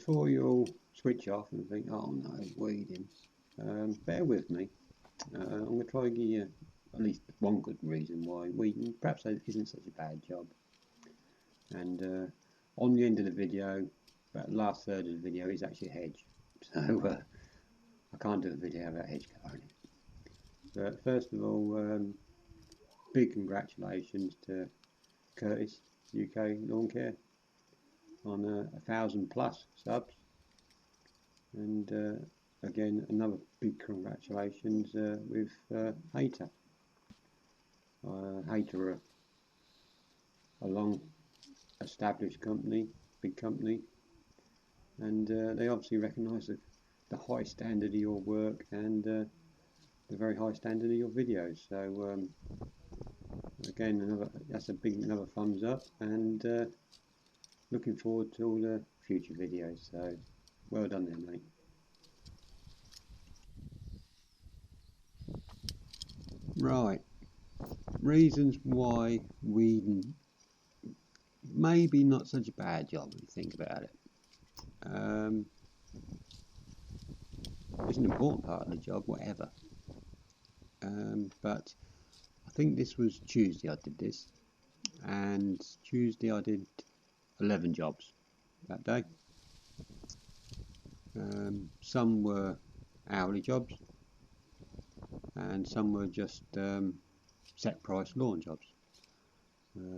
before you all switch off and think, oh no, weeding, bear with me. I'm going to try and give you at least one good reason why weeding perhaps isn't such a bad job. And on the end of the video, about the last third of the video is actually a hedge. So I can't do a video about hedge cutting. But first of all, big congratulations to Curtis UK Lawn Care on 1,000+ subs, and again another big congratulations with Hayter. Hayter are a long established company, big company, and they obviously recognise the high standard of your work and the very high standard of your videos. So again, that's another thumbs up, and looking forward to all the future videos. So well done there, mate. Right, reasons why weeding maybe not such a bad job when you think about it. It's an important part of the job, whatever. But I think this was Tuesday I did this, and Tuesday I did 11 jobs that day. Some were hourly jobs, and some were just set price lawn jobs.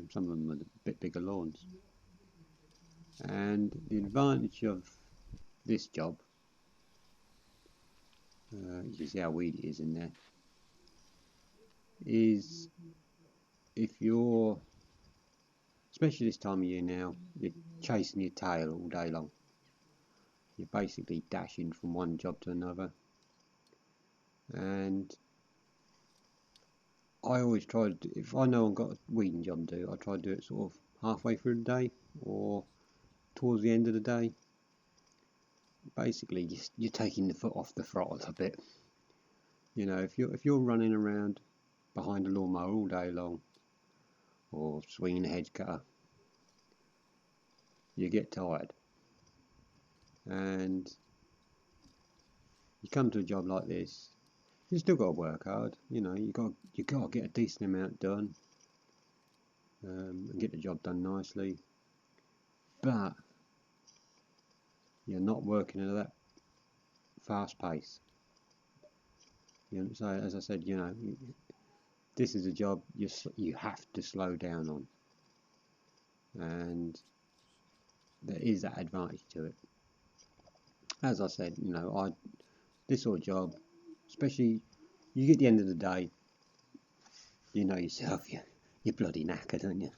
Some of them were a bit bigger lawns. And the advantage of this job, you can see how weedy it is in there, is if you're, especially this time of year now, you're chasing your tail all day long. You're basically dashing from one job to another. And I always try to, if I know I've got a weeding job to do, I try to do it sort of halfway through the day or towards the end of the day. Basically, you're taking the foot off the throttle a bit. You know, if you're running around behind a lawnmower all day long, or swinging a hedge cutter, you get tired. And you come to a job like this, you still got to work hard. You know, you got to get a decent amount done, and get the job done nicely. But you're not working at that fast pace. You know, so as I said, you know, this is a job you have to slow down on, and there is that advantage to it. As I said, you know, this sort of job, especially you get the end of the day, you know yourself, you're bloody knackered, aren't you?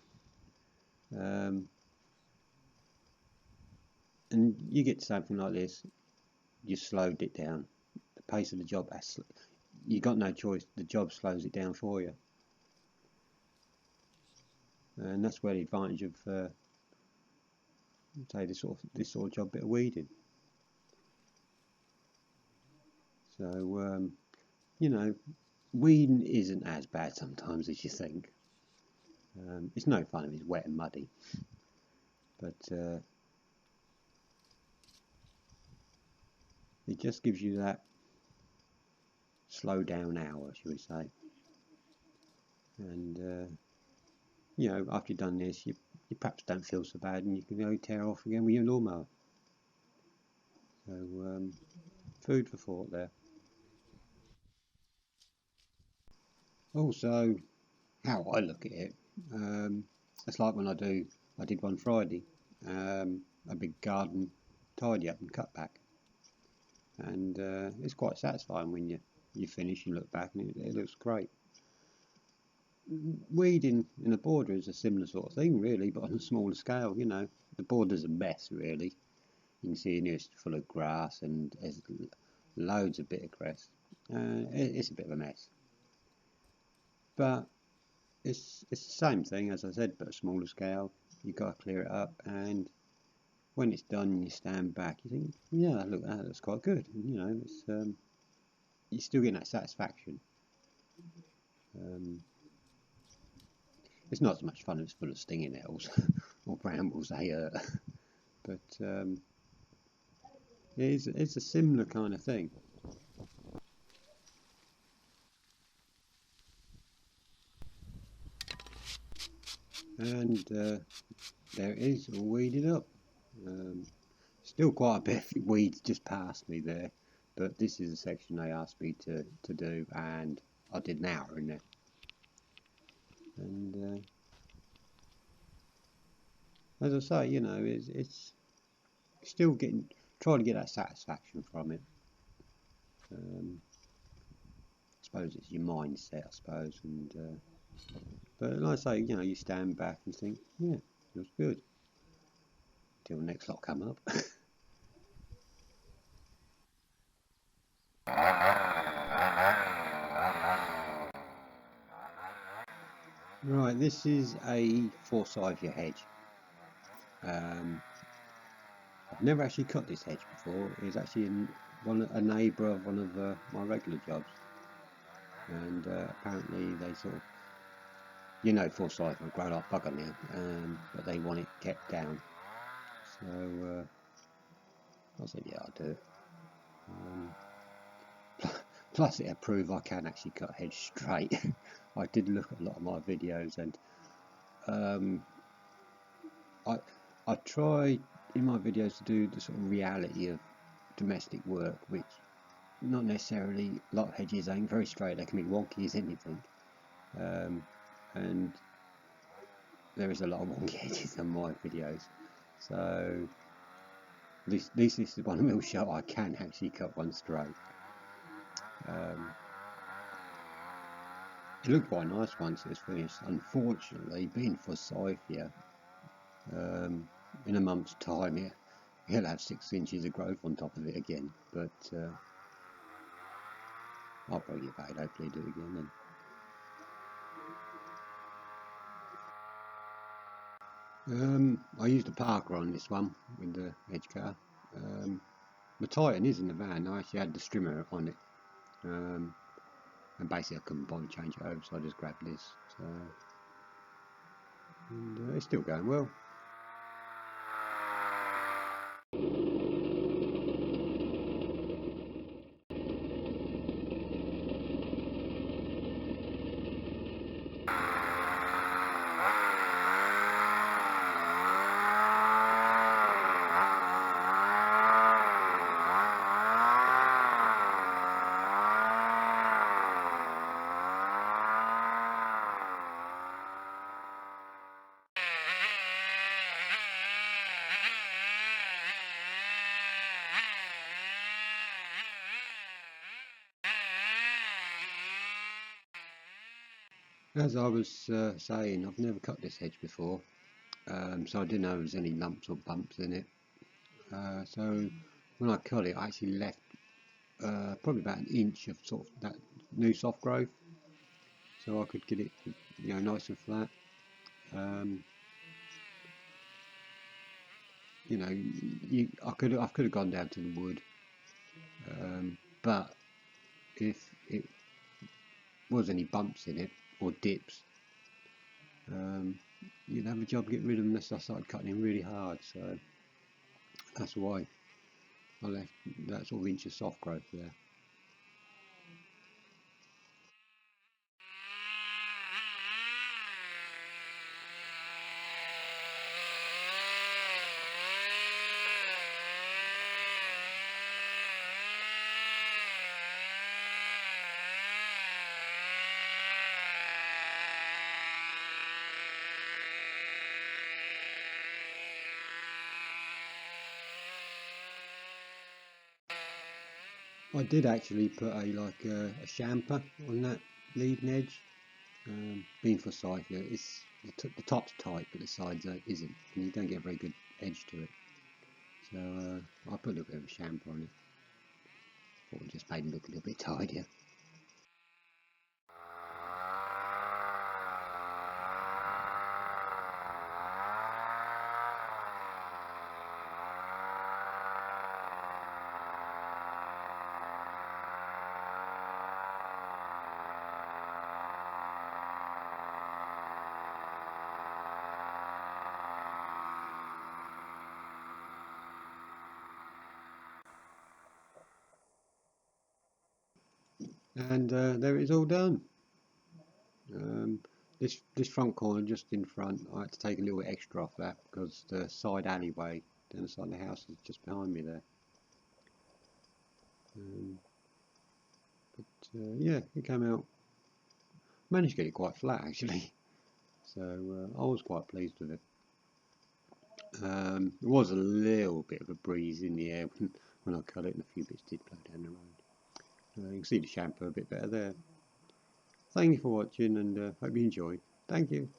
And you get to something like this, you slowed it down. The pace of the job, you got no choice. The job slows it down for you, and that's where the advantage of say this sort of job, bit of weeding. So you know, weeding isn't as bad sometimes as you think. It's no fun if it's wet and muddy, but it just gives you that slow down hour, shall we say. And you know, after you've done this, you perhaps don't feel so bad, and you can go tear off again with your lawnmower. So food for thought there. Also, how I look at it, it's like when I did one Friday, a big garden tidy up and cut back, and it's quite satisfying when you finish and look back and it looks great. Weeding in a border is a similar sort of thing, really, but on a smaller scale. You know, the border's a mess, really. You can see in here it's full of grass and there's loads of bitter cress. It's a bit of a mess, but it's the same thing, as I said, but a smaller scale. You've got to clear it up, and when it's done and you stand back, you think, yeah, look, that looks quite good. And, you know, it's you're still getting that satisfaction. It's not as much fun if it's full of stinging nettles or brambles, they hurt. But It's a similar kind of thing. And there it is, all weeded up. Still quite a bit of weeds just past me there, but this is a section they asked me to do, and I did an hour in there. And as I say, you know, it's still trying to get that satisfaction from it. I suppose it's your mindset, I suppose, and but like I say, you know, you stand back and think, yeah, it was good till the next lot come up. Right, this is a forsythia hedge. I've never actually cut this hedge before. It was actually a neighbour of one of my regular jobs, and apparently they sort of, you know, forsythia grow like bugger now, but they want it kept down. So I said, yeah, I'll do it. Plus, it proved I can actually cut hedge straight. I did look at a lot of my videos, and I try in my videos to do the sort of reality of domestic work, which not necessarily a lot of hedges ain't very straight. They can be wonky as anything, and there is a lot of wonky hedges on my videos. So at least this is one will show I can actually cut one straight. It looked quite nice once it was finished. Unfortunately, being forsythia, in a month's time he'll have 6 inches of growth on top of it again. But I'll probably get back, hopefully do it again then. I used a Parker on this one with the edge cutter. The Titan is in the van. I actually had the strimmer on it, and basically I couldn't bother to change it over, so I just grabbed this. So, and it's still going well. As I was saying, I've never cut this hedge before, so I didn't know there was any lumps or bumps in it. So when I cut it, I actually left probably about 1 inch of sort of that new soft growth, so I could get it, you know, nice and flat. You know, I could have gone down to the wood, but if it was any bumps in it or dips, you'd have a job to get rid of them unless I started cutting him really hard. So that's why I left that sort of inch of soft growth there. I did actually put a chamfer on that leading edge. Being forsythia, it's the top's tight, but the sides isn't, and you don't get a very good edge to it. So I put a little bit of a chamfer on it. Thought it just made it look a little bit tidier. And there it is all done. This front corner just in front, I had to take a little bit extra off that because the side alleyway down the side of the house is just behind me there. Yeah, it came out. Managed to get it quite flat actually, so I was quite pleased with it. There was a little bit of a breeze in the air when I cut it, and a few bits did blow down the road. You can see the shampoo a bit better there. Thank you for watching, and hope you enjoyed. Thank you.